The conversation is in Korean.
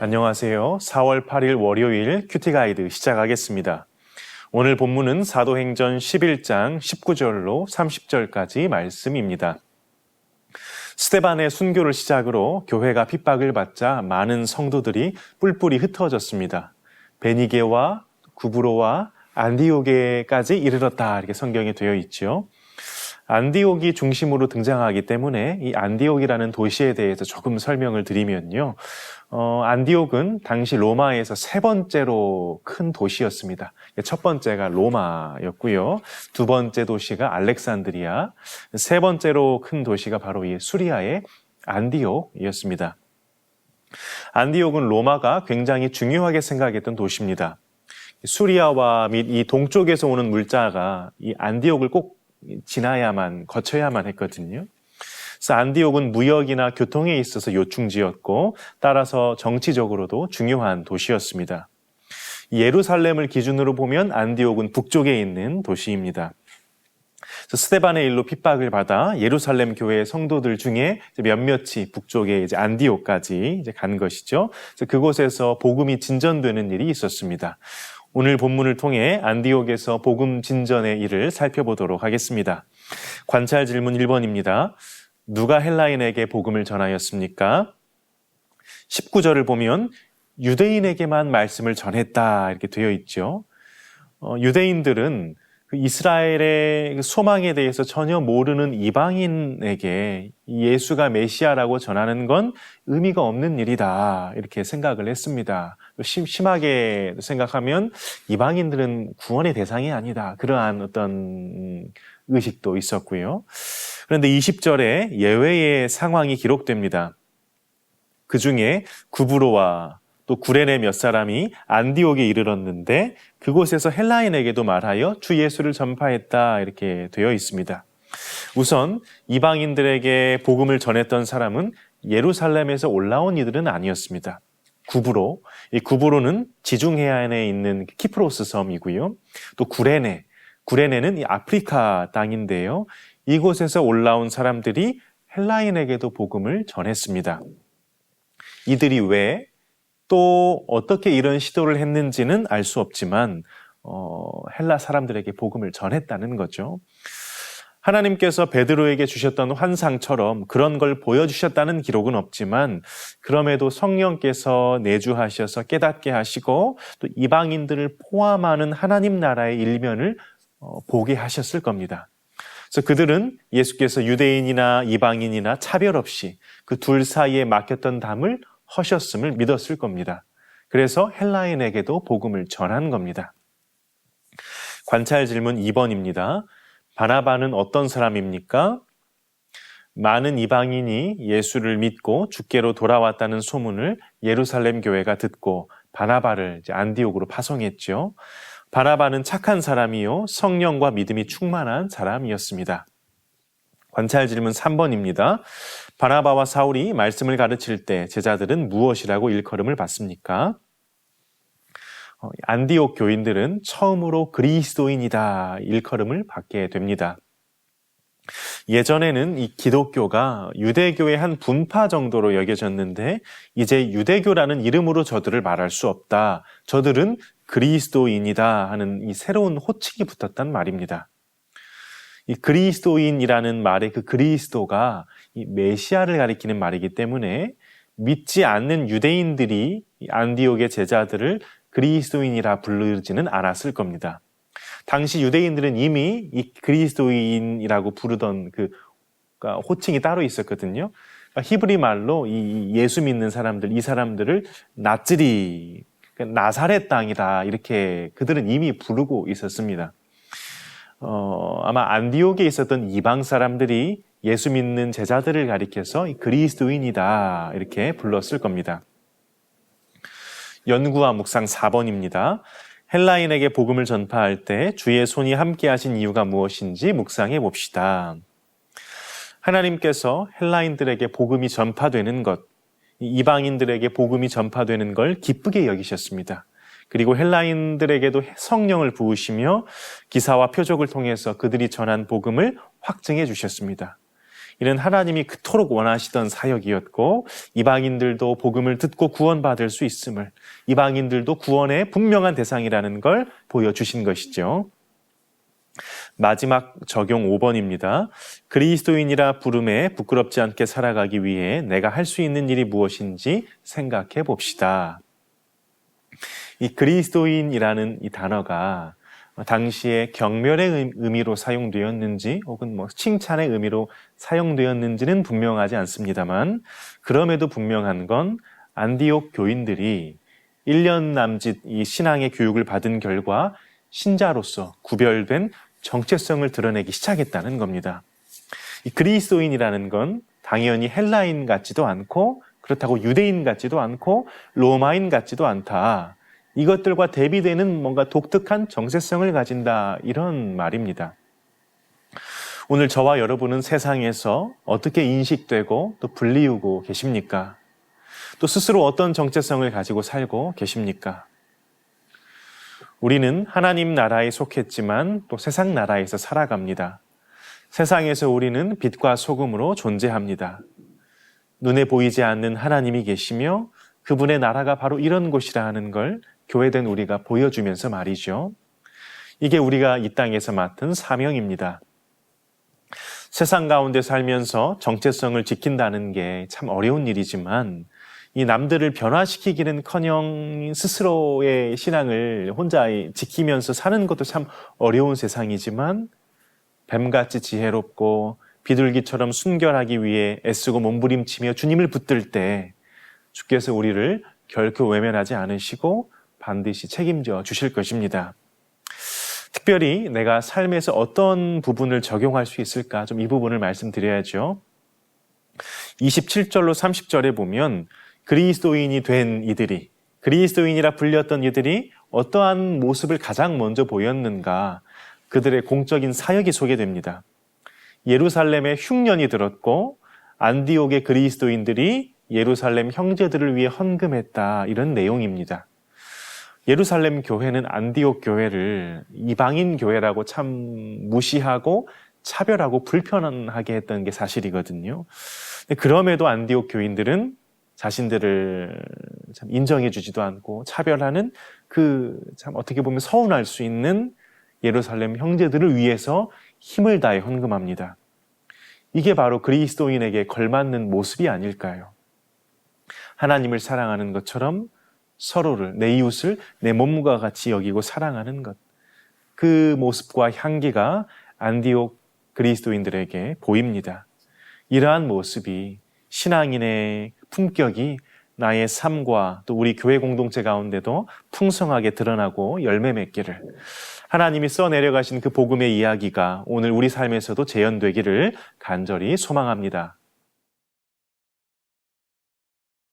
안녕하세요. 4월 8일 월요일 큐티 가이드 시작하겠습니다. 오늘 본문은 사도행전 11장 19절로 30절까지 말씀입니다. 스데반의 순교를 시작으로 교회가 핍박을 받자 많은 성도들이 뿔뿔이 흩어졌습니다. 베니게와 구브로와 안디오게까지 이르렀다, 이렇게 성경에 되어 있죠. 안디옥이 중심으로 등장하기 때문에 이 안디옥이라는 도시에 대해서 조금 설명을 드리면요. 안디옥은 당시 로마에서 세 번째로 큰 도시였습니다. 첫 번째가 로마였고요. 두 번째 도시가 알렉산드리아, 세 번째로 큰 도시가 바로 이 수리아의 안디옥이었습니다. 안디옥은 로마가 굉장히 중요하게 생각했던 도시입니다. 수리아와 및 이 동쪽에서 오는 물자가 이 안디옥을 꼭 거쳐야만 했거든요. 그래서 안디옥은 무역이나 교통에 있어서 요충지였고 따라서 정치적으로도 중요한 도시였습니다. 예루살렘을 기준으로 보면 안디옥은 북쪽에 있는 도시입니다. 그래서 스데반의 일로 핍박을 받아 예루살렘 교회의 성도들 중에 몇몇이 북쪽에 이제 안디옥까지 이제 간 것이죠. 그래서 그곳에서 복음이 진전되는 일이 있었습니다. 오늘 본문을 통해 안디옥에서 복음 진전의 일을 살펴보도록 하겠습니다. 관찰 질문 1번입니다. 누가 헬라인에게 복음을 전하였습니까? 19절을 보면 유대인에게만 말씀을 전했다, 이렇게 되어 있죠. 유대인들은 이스라엘의 소망에 대해서 전혀 모르는 이방인에게 예수가 메시아라고 전하는 건 의미가 없는 일이다, 이렇게 생각을 했습니다. 심하게 생각하면 이방인들은 구원의 대상이 아니다, 그러한 어떤 의식도 있었고요. 그런데 20절에 예외의 상황이 기록됩니다. 그 중에 구브로와 또 구레네 몇 사람이 안디옥에 이르렀는데 그곳에서 헬라인에게도 말하여 주 예수를 전파했다, 이렇게 되어 있습니다. 우선 이방인들에게 복음을 전했던 사람은 예루살렘에서 올라온 이들은 아니었습니다. 구브로, 이 구브로는 지중 해안에 있는 키프로스 섬이고요. 또 구레네는 이 아프리카 땅인데요. 이곳에서 올라온 사람들이 헬라인에게도 복음을 전했습니다. 이들이 왜 또 어떻게 이런 시도를 했는지는 알 수 없지만 헬라 사람들에게 복음을 전했다는 거죠. 하나님께서 베드로에게 주셨던 환상처럼 그런 걸 보여주셨다는 기록은 없지만 그럼에도 성령께서 내주하셔서 깨닫게 하시고 또 이방인들을 포함하는 하나님 나라의 일면을 보게 하셨을 겁니다. 그래서 그들은 예수께서 유대인이나 이방인이나 차별 없이 그 둘 사이에 막혔던 담을 허셨음을 믿었을 겁니다. 그래서 헬라인에게도 복음을 전한 겁니다. 관찰 질문 2번입니다. 바나바는 어떤 사람입니까? 많은 이방인이 예수를 믿고 주께로 돌아왔다는 소문을 예루살렘 교회가 듣고 바나바를 이제 안디옥으로 파송했죠. 바나바는 착한 사람이요 성령과 믿음이 충만한 사람이었습니다. 관찰 질문 3번입니다. 바나바와 사울이 말씀을 가르칠 때 제자들은 무엇이라고 일컬음을 받습니까? 안디옥 교인들은 처음으로 그리스도인이다 일컬음을 받게 됩니다. 예전에는 이 기독교가 유대교의 한 분파 정도로 여겨졌는데 이제 유대교라는 이름으로 저들을 말할 수 없다, 저들은 그리스도인이다 하는 이 새로운 호칭이 붙었단 말입니다. 이 그리스도인이라는 말의 그 그리스도가 이 메시아를 가리키는 말이기 때문에 믿지 않는 유대인들이 안디옥의 제자들을 그리스도인이라 부르지는 않았을 겁니다. 당시 유대인들은 이미 이 그리스도인이라고 부르던 그러니까 호칭이 따로 있었거든요. 그러니까 히브리 말로 이 예수 믿는 사람들, 이 사람들을 나츠리, 그러니까 나사렛 땅이다, 이렇게 그들은 이미 부르고 있었습니다. 아마 안디옥에 있었던 이방 사람들이 예수 믿는 제자들을 가리켜서 그리스도인이다, 이렇게 불렀을 겁니다. 연구와 묵상 4번입니다. 헬라인에게 복음을 전파할 때 주의 손이 함께 하신 이유가 무엇인지 묵상해 봅시다. 하나님께서 헬라인들에게 복음이 전파되는 것, 이방인들에게 복음이 전파되는 걸 기쁘게 여기셨습니다. 그리고 헬라인들에게도 성령을 부으시며 기사와 표적을 통해서 그들이 전한 복음을 확증해 주셨습니다. 이는 하나님이 그토록 원하시던 사역이었고 이방인들도 복음을 듣고 구원받을 수 있음을, 이방인들도 구원의 분명한 대상이라는 걸 보여주신 것이죠. 마지막 적용 5번입니다. 그리스도인이라 부름에 부끄럽지 않게 살아가기 위해 내가 할 수 있는 일이 무엇인지 생각해 봅시다. 이 그리스도인이라는 이 단어가 당시에 경멸의 의미로 사용되었는지 혹은 칭찬의 의미로 사용되었는지는 분명하지 않습니다만, 그럼에도 분명한 건 안디옥 교인들이 1년 남짓 이 신앙의 교육을 받은 결과 신자로서 구별된 정체성을 드러내기 시작했다는 겁니다. 이 그리스도인이라는 건 당연히 헬라인 같지도 않고 그렇다고 유대인 같지도 않고 로마인 같지도 않다. 이것들과 대비되는 뭔가 독특한 정체성을 가진다, 이런 말입니다. 오늘 저와 여러분은 세상에서 어떻게 인식되고 또 불리우고 계십니까? 또 스스로 어떤 정체성을 가지고 살고 계십니까? 우리는 하나님 나라에 속했지만 또 세상 나라에서 살아갑니다. 세상에서 우리는 빛과 소금으로 존재합니다. 눈에 보이지 않는 하나님이 계시며 그분의 나라가 바로 이런 곳이라 하는 걸 교회된 우리가 보여주면서 말이죠. 이게 우리가 이 땅에서 맡은 사명입니다. 세상 가운데 살면서 정체성을 지킨다는 게 참 어려운 일이지만 이 남들을 변화시키기는커녕 스스로의 신앙을 혼자 지키면서 사는 것도 참 어려운 세상이지만 뱀같이 지혜롭고 비둘기처럼 순결하기 위해 애쓰고 몸부림치며 주님을 붙들 때 주께서 우리를 결코 외면하지 않으시고 반드시 책임져 주실 것입니다. 특별히 내가 삶에서 어떤 부분을 적용할 수 있을까, 좀 이 부분을 말씀드려야죠. 27절로 30절에 보면 그리스도인이 된 이들이, 그리스도인이라 불렸던 이들이 어떠한 모습을 가장 먼저 보였는가, 그들의 공적인 사역이 소개됩니다. 예루살렘에 흉년이 들었고 안디옥의 그리스도인들이 예루살렘 형제들을 위해 헌금했다, 이런 내용입니다. 예루살렘 교회는 안디옥 교회를 이방인 교회라고 참 무시하고 차별하고 불편하게 했던 게 사실이거든요. 그럼에도 안디옥 교인들은 자신들을 참 인정해 주지도 않고 차별하는 그 참 어떻게 보면 서운할 수 있는 예루살렘 형제들을 위해서 힘을 다해 헌금합니다. 이게 바로 그리스도인에게 걸맞는 모습이 아닐까요? 하나님을 사랑하는 것처럼 서로를, 내 이웃을 내 몸과 같이 여기고 사랑하는 것, 그 모습과 향기가 안디옥 그리스도인들에게 보입니다. 이러한 모습이, 신앙인의 품격이 나의 삶과 또 우리 교회 공동체 가운데도 풍성하게 드러나고 열매 맺기를, 하나님이 써내려가신 그 복음의 이야기가 오늘 우리 삶에서도 재현되기를 간절히 소망합니다.